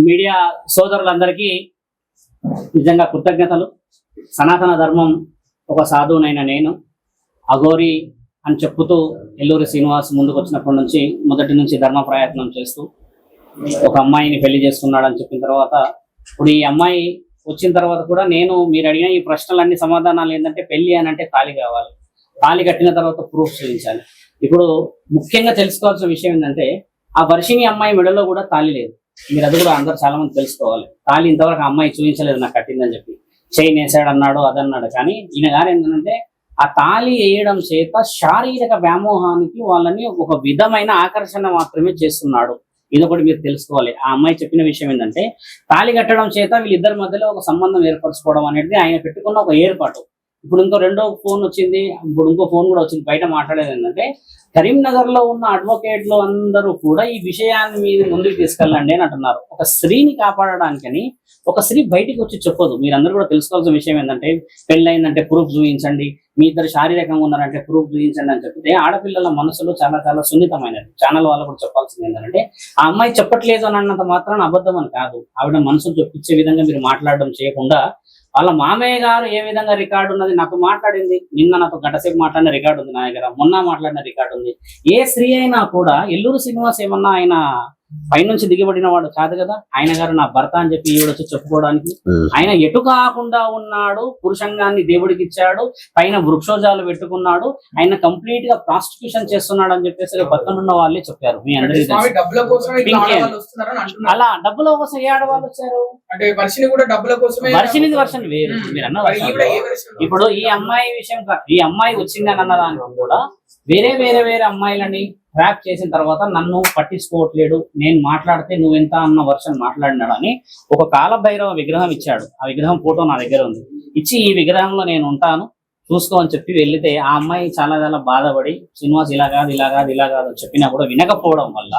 Media సోదరులందరికీ నిజంగా కృతజ్ఞతలు. సనాతన ధర్మం ఒక సాధువునైన నేను అఘోరి అని చెప్పుతూ ఎల్లూరి శ్రీనివాస్ ముందుకు వచ్చినప్పటి నుంచి మొదటి నుంచి ధర్మ ప్రయత్నం చేస్తూ ఒక అమ్మాయిని పెళ్లి చేసుకున్నాడని చెప్పిన తర్వాత ఇప్పుడు ఈ అమ్మాయి వచ్చిన తర్వాత కూడా నేను మీరు అడిగిన ఈ ప్రశ్నలన్నీ సమాధానాలు ఏంటంటే పెళ్లి అని అంటే తాళి కావాలి, తాళి కట్టిన తర్వాత ప్రూఫ్ చూపించాలి. ఇప్పుడు ముఖ్యంగా తెలుసుకోవాల్సిన విషయం ఏంటంటే ఆ వర్షిణి అమ్మాయి మెడలో కూడా తాళి లేదు. మీరు అది కూడా అందరూ చాలా మంది తెలుసుకోవాలి. తాళి ఇంతవరకు ఆ అమ్మాయి చూపించలేదు నాకు కట్టిందని చెప్పి, చైన్ వేసాడు అన్నాడు అదన్నాడు. కానీ ఈయన గారు ఏంటంటే ఆ తాళి వేయడం చేత శారీరక వ్యామోహానికి వాళ్ళని ఒక విధమైన ఆకర్షణ మాత్రమే చేస్తున్నాడు. ఇదొకటి మీరు తెలుసుకోవాలి. ఆ అమ్మాయి చెప్పిన విషయం ఏంటంటే తాళి కట్టడం చేత వీళ్ళిద్దరి మధ్యలో ఒక సంబంధం ఏర్పరచుకోవడం అనేది ఆయన పెట్టుకున్న ఒక ఏర్పాటు. ఇప్పుడు ఇంకో రెండో ఫోన్ వచ్చింది, ఇప్పుడు ఇంకో ఫోన్ కూడా వచ్చింది. బయట మాట్లాడేది ఏంటంటే కరీంనగర్ లో ఉన్న అడ్వకేట్లు అందరూ కూడా ఈ విషయాన్ని మీరు ముందుకు తీసుకెళ్ళండి అని అంటున్నారు. ఒక స్త్రీని కాపాడడానికని ఒక స్త్రీ బయటికి వచ్చి చెప్పదు. మీరందరూ కూడా తెలుసుకోవాల్సిన విషయం ఏంటంటే పెళ్ళయిందంటే ప్రూఫ్ చూపించండి, మీ ఇద్దరు శారీరకంగా ఉన్నారంటే ప్రూఫ్ చూపించండి అని చెప్తే ఆడపిల్లల మనసులు చాలా చాలా సున్నితమైనది. ఛానల్ వాళ్ళు కూడా చెప్పాల్సింది ఏంటంటే ఆ అమ్మాయి చెప్పట్లేదు అని అన్నంత మాత్రాన అబద్ధం అని కాదు. ఆవిడ మనసులు చెప్పించే విధంగా మీరు మాట్లాడడం చేయకుండా వాళ్ళ మామయ్య గారు ఏ విధంగా రికార్డు ఉన్నది నాతో మాట్లాడింది, నిన్న నాతో గంటసేపు మాట్లాడిన రికార్డు ఉంది నా దగ్గర, మొన్న మాట్లాడిన రికార్డు ఉంది. ఏ స్త్రీ అయినా కూడా ఎల్లూరు శ్రీనివాస్ ఏమన్నా ఆయన పైనుంచి దిగబడిన వాడు కాదు కదా. ఆయన గారు నా భర్త అని చెప్పి ఈవిడొచ్చి చెప్పుకోవడానికి ఆయన ఎటు కాకుండా ఉన్నాడు. పురుషంగాన్ని దేవుడికి ఇచ్చాడు, పైన వృక్షోజాలు పెట్టుకున్నాడు, ఆయన కంప్లీట్ గా ప్రాస్టిట్యూషన్ చేస్తున్నాడు అని చెప్పేసి పక్కనున్న వాళ్ళే చెప్పారు. మీ అందరికీ అలా డబ్బుల కోసం ఏ ఆడవాళ్ళు వచ్చారు అంటే వర్షిని వేరు. మీరు అన్న ఇప్పుడు ఈ అమ్మాయి విషయం, ఈ అమ్మాయి వచ్చిందని అన్నదానికి కూడా వేరే వేరే వేరే అమ్మాయిలని ట్రాప్ చేసిన తర్వాత నన్ను పట్టించుకోవట్లేడు, నేను మాట్లాడితే నువ్వెంత అన్న వర్షన్ మాట్లాడినాడు అని ఒక కాలభైరవ విగ్రహం ఇచ్చాడు. ఆ విగ్రహం ఫోటో నా దగ్గర ఉంది. ఇచ్చి ఈ విగ్రహంలో నేను ఉంటాను చూసుకో అని చెప్పి వెళ్తే ఆ అమ్మాయి చాలా చాలా బాధపడి శ్రీనివాస్ ఇలా కాదు ఇలా కాదు ఇలా కాదు అని చెప్పినా కూడా వినకపోవడం వల్ల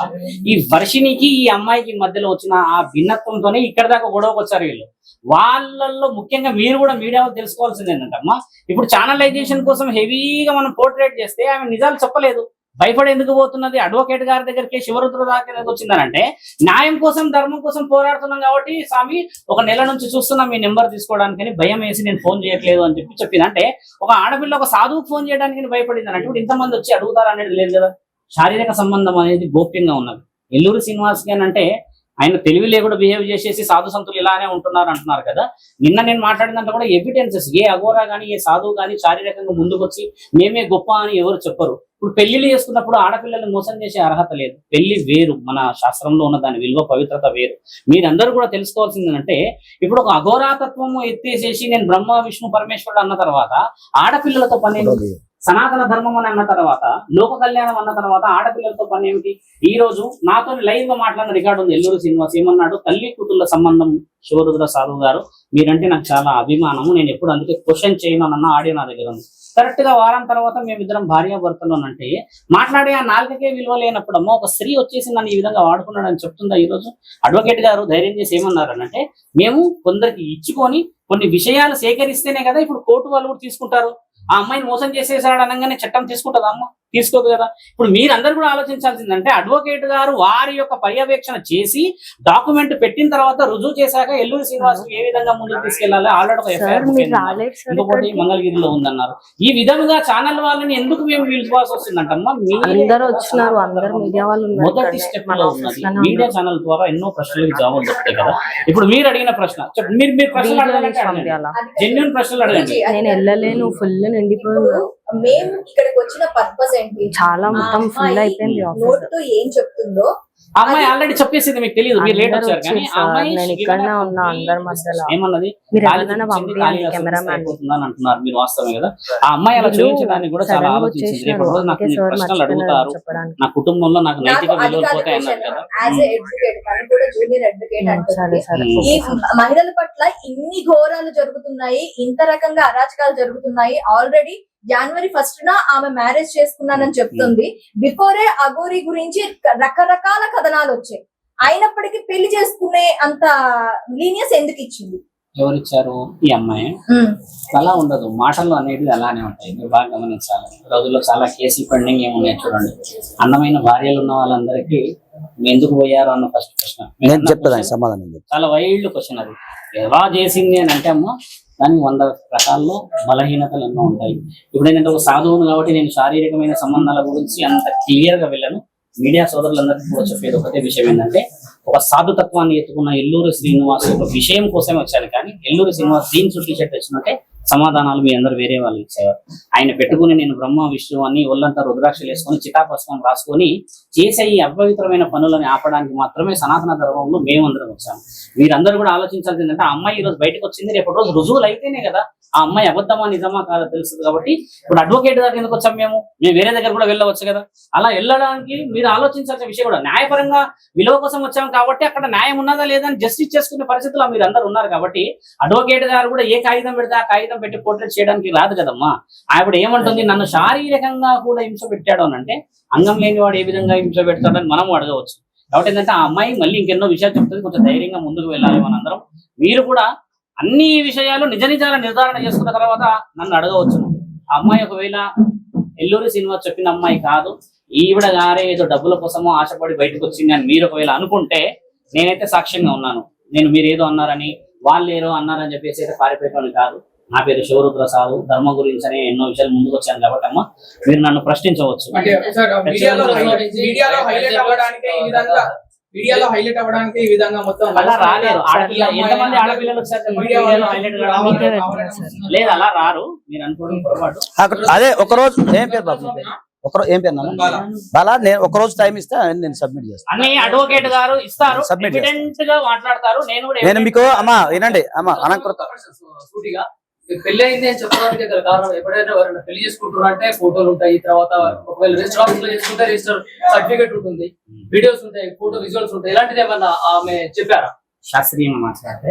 ఈ వర్షినికి ఈ అమ్మాయికి మధ్యలో వచ్చిన ఆ భిన్నత్వంతోనే ఇక్కడ దాకా గొడవకు వచ్చారు వీళ్ళు. వాళ్ళల్లో ముఖ్యంగా మీరు కూడా మీడియా తెలుసుకోవాల్సింది ఏంటంటమ్మా, ఇప్పుడు ఛానలైజేషన్ కోసం హెవీగా మనం పోర్ట్రేట్ చేస్తే ఆమె నిజాలు చెప్పలేదు, భయపడి ఎందుకు పోతున్నది. అడ్వకేట్ గారి దగ్గరికి శివరుద్ర దాకా వచ్చిందనంటే న్యాయం కోసం ధర్మం కోసం పోరాడుతున్నాం కాబట్టి స్వామి ఒక నెల నుంచి చూస్తున్నాం మీ నెంబర్ తీసుకోవడానికి భయం వేసి నేను ఫోన్ చేయట్లేదు అని చెప్పి చెప్పింది. అంటే ఒక ఆడపిల్ల ఒక సాధువుకు ఫోన్ చేయడానికి భయపడింది అంటే ఇప్పుడు ఇంతమంది వచ్చి అడుగుతారు అనేది లేదు కదా. శారీరక సంబంధం అనేది గోప్యంగా ఉన్నది. ఎల్లూరి శ్రీనివాస్ గారు అంటే ఆయన తెలివి లేకుండా బిహేవ్ చేసేసి సాధు సంతులు ఇలానే ఉంటున్నారు అంటున్నారు కదా. నిన్న నేను మాట్లాడినంత కూడా ఎవిడెన్సెస్ ఏ అఘోరా కానీ ఏ సాధువు కానీ శారీరకంగా ముందుకు వచ్చి మేమే గొప్ప అని ఎవరు చెప్పరు. ఇప్పుడు పెళ్లిళ్ళు చేసుకున్నప్పుడు ఆడపిల్లల్ని మోసం చేసే అర్హత లేదు. పెళ్లి వేరు, మన శాస్త్రంలో ఉన్న దాని విలువ పవిత్రత వేరు. మీరందరూ కూడా తెలుసుకోవాల్సింది అంటే ఇప్పుడు ఒక అఘోరాతత్వము ఎత్తేసేసి నేను బ్రహ్మ విష్ణు పరమేశ్వరుడు అన్న తర్వాత ఆడపిల్లలతో పని, సనాతన ధర్మం అని అన్న తర్వాత లోక కళ్యాణం అన్న తర్వాత ఆడపిల్లలతో పని ఏమిటి? ఈ రోజు నాతో లైవ్ గా మాట్లాడిన రికార్డు ఉంది. ఎల్లూరు శ్రీనివాస్ ఏమన్నాడు, తల్లి కూతుళ్ళ సంబంధం శివరుద్ర సాధువు గారు మీరంటే నాకు చాలా అభిమానము, నేను ఎప్పుడు అందుకే క్వశ్చన్ చేయను అన్న ఆడియో నా దగ్గర ఉంది. కరెక్ట్ గా వారం తర్వాత మేమిద్దరం భార్యాభర్తలు అంటే మాట్లాడే ఆ నాలుగకే విలువ లేనప్పుడమ్మా ఒక స్త్రీ వచ్చేసి నన్ను ఈ విధంగా వాడుకున్నాడు అని చెప్తుందా? ఈ రోజు అడ్వకేట్ గారు ధైర్యం చేసి ఏమన్నారనంటే మేము కొందరికి ఇచ్చుకొని కొన్ని విషయాలు సేకరిస్తేనే కదా ఇప్పుడు కోర్టు వాళ్ళు కూడా తీసుకుంటారు. ఆ అమ్మాయిని మోసం చేసేసాడు అనగానే చట్టం తీసుకుంటుందా? అమ్మ తీసుకోదు కదా. ఇప్పుడు మీరందరూ కూడా ఆలోచించాల్సిందంటే అడ్వకేట్ గారు వారి యొక్క పర్యవేక్షణ చేసి డాక్యుమెంట్ పెట్టిన తర్వాత రుజువు చేశాక ఎల్లూరి శ్రీనివాస్ ఏ విధంగా ముందుకు తీసుకెళ్లాలి ఆల్రెడీ ఇంకొకటి మంగళగిరిలో ఉందన్నారు. ఈ విధంగా ఛానల్ వాళ్ళని ఎందుకు మేము పిలుచుకోవాల్సి వస్తుందంటమ్మా? మొదటి స్టెప్ లో ఉన్నది మీడియా ఛానల్ ద్వారా ఎన్నో ప్రశ్నలకు జవాబులు దొరుకుతాయి కదా. ఇప్పుడు మీరు అడిగిన ప్రశ్న మీరు ప్రశ్నలు అడగండి, జెన్యూన్ ప్రశ్నలు అడగండి. నేను వెళ్ళలేను, ఫుల్ నిండిపోయింది. మేము ఇక్కడికి వచ్చిన పర్పస్ ఏంటి, చాలా మొత్తం ఫుల్ అయిపోయింది. నోట్ తో ఏం చెప్తుందో అమ్మాయి ఆల్రెడీ చెప్పేసింది, మీకు తెలియదు, మీరు లేట్ వచ్చారు. కానీ నేను ఇక్కడనే ఉన్నా అందరి మధ్యలో. ఏమన్నది అంటున్నారు మీరు, వాస్తవమే కదా. ఆ అమ్మాయి అలా చూపించడానికి కూడా చాలా ఆలోచించింది. రేపు రోజు నాకు ప్రశ్నలు అడుగుతారు, నా కుటుంబంలో నాకు నైతిక విలువలు పోతాయి అన్నారు కదా. ఈ మహిళల పట్ల ఇన్ని ఘోరాలు జరుగుతున్నాయి, ఇంత రకంగా అరాచకాలు జరుగుతున్నాయి. ఆల్రెడీ జనవరి 1న ఆమె మ్యారేజ్ చేసుకున్నానని చెప్తుంది. బిఫోరే అఘోరి గురించి రకరకాల కథనాలు వచ్చాయి. అయినప్పటికీ పెళ్లి చేసుకునే అంత లీనియస్ ఎందుకు ఇచ్చింది? ఎవరిచ్చారు? ఈ అమ్మాయి. అలా ఉండదు, మాటలు అనేది అలానే ఉంటాయి. మీరు బాగా గమనించాలి. రోజుల్లో చాలా కేసులు పెండింగ్ ఏమున్నాయి చూడండి. అందమైన భార్యలు ఉన్న వాళ్ళందరికీ మీరు ఎందుకు పోయారు అన్న ఫస్ట్ ప్రశ్న నేను చెప్తాను సమాధానం చెప్తాను. చాలా వైల్డ్ క్వశ్చన్ అది. ఎలా చేసింది అని అంటే అమ్మ దానికి 100 రకాల్లో బలహీనతలు ఎన్నో ఉంటాయి. ఇప్పుడు ఏంటంటే ఒక సాధువును కాబట్టి నేను శారీరకమైన సంబంధాల గురించి అంత క్లియర్ గా వెళ్ళను. మీడియా సోదరులందరికీ కూడా చెప్పేది ఒకటే విషయం ఏంటంటే, ఒక సాధుతత్వాన్ని ఎత్తుకున్న ఎల్లూరు శ్రీనివాస్ ఒక విషయం కోసమే వచ్చాను. కానీ ఎల్లూరు శ్రీనివాస్ దీని చుట్టూ షర్ట్ వచ్చినట్టే సమాధానాలు మీ అందరు వేరే వాళ్ళు ఇచ్చేవారు. ఆయన పెట్టుకుని నేను బ్రహ్మ విష్ణు అని ఒళ్ళంతా రుద్రాక్షలు వేసుకొని చితాపస్వం రాసుకొని చేసే ఈ అపవిత్రమైన పనులను ఆపడానికి మాత్రమే సనాతన ధర్మంలో మేమందరం వచ్చాము. మీరందరూ కూడా ఆలోచించాల్సింది ఏంటంటే, ఆ అమ్మాయి ఈ రోజు బయటకు వచ్చింది, రేపు రోజు రుజువులు అయితేనే కదా ఆ అమ్మాయి అబద్ధమా నిజమా కాదో తెలుస్తుంది. కాబట్టి ఇప్పుడు అడ్వకేట్ దగ్గర ఎందుకు వచ్చాం మేము వేరే దగ్గర కూడా వెళ్ళవచ్చు కదా. అలా వెళ్ళడానికి మీరు ఆలోచించాల్సిన విషయం కూడా న్యాయపరంగా విలువ కోసం వచ్చాం కాబట్టి అక్కడ న్యాయం ఉన్నదా లేదా అని జస్టిస్ చేసుకునే పరిస్థితుల్లో మీరు అందరు ఉన్నారు. కాబట్టి అడ్వకేట్ గారు కూడా ఏ కాగితం పెడితే ఆ కాగితం పెట్టి పోర్ట్రేట్ చేయడానికి రాదు కదమ్మా. ఆవిడ ఏమంటుంది, నన్ను శారీరకంగా కూడా హింస పెట్టాడు అని అంటే అంగం లేని వాడు ఏ విధంగా హింస పెడతాడని మనం అడగవచ్చు. కాబట్టి ఏంటంటే ఆ అమ్మాయి మళ్ళీ ఇంకెన్నో విషయాలు చెప్తుంది. కొంచెం ధైర్యంగా ముందుకు వెళ్ళాలి మనందరం. మీరు కూడా అన్ని విషయాలు నిజ నిజాల నిర్ధారణ చేసుకున్న తర్వాత నన్ను అడగవచ్చు. ఆ అమ్మాయి ఒకవేళ ఎల్లూరి శ్రీనివాస్ చెప్పిన అమ్మాయి కాదు, ఈవిడ గారే ఏదో డబ్బుల కోసమో ఆశపడి బయటకు వచ్చింది అని మీరు ఒకవేళ అనుకుంటే నేనైతే సాక్ష్యంగా ఉన్నాను. నేను మీరు ఏదో అన్నారని వాళ్ళు ఏదో అన్నారని చెప్పేసి అయితే పారిపోయేటోని కాదు. నా పేరు శివరుద్ర సాధు, ధర్మం గురించి అని ఎన్నో విషయాలు ముందుకు వచ్చాను కాబట్టి అమ్మ మీరు నన్ను ప్రశ్నించవచ్చు. మీడియాలో హైలైట్ అవ్వడానికి ఈ విధంగా మొత్తం అలా రాలేరు. ఆడపిల్ల ఎంతమంది ఆడపిల్లలు వచ్చారు మీడియాలో హైలైట్ లేదు, అలా రారు. మీరు అనుకోవడం పొరపాటు. అదే ఒకరోజు ఏం పేరు బాబు, ఏం పేరు బాలా, నేను ఒక రోజు టైం ఇస్తే నేను సబ్మిట్ చేస్తాను. అన్ని అడ్వకేట్ గారు ఇస్తారు, Submit ఎవిడెంట్ గా మాట్లాడతారు. నేను మీకు అమ్మా వినండి అమ్మా అనంకృత సూటిగా పెళ్లి అయింది అని చెప్పడానికి గల కారణం, ఎప్పుడైనా ఎవరైనా పెళ్లి చేసుకుంటున్నా అంటే ఫోటోలు ఉంటాయి, తర్వాత ఒకవేళ రిజిస్టర్ ఆఫీస్ లో చేసుకుంటే రిజిస్టర్ సర్టిఫికేట్ ఉంటుంది, వీడియోస్ ఉంటాయి, ఫోటో విజువల్స్ ఉంటాయి. ఇలాంటిది ఏమన్నా ఆమె చెప్పారా? శాస్త్రీయంగా మాట్లాడితే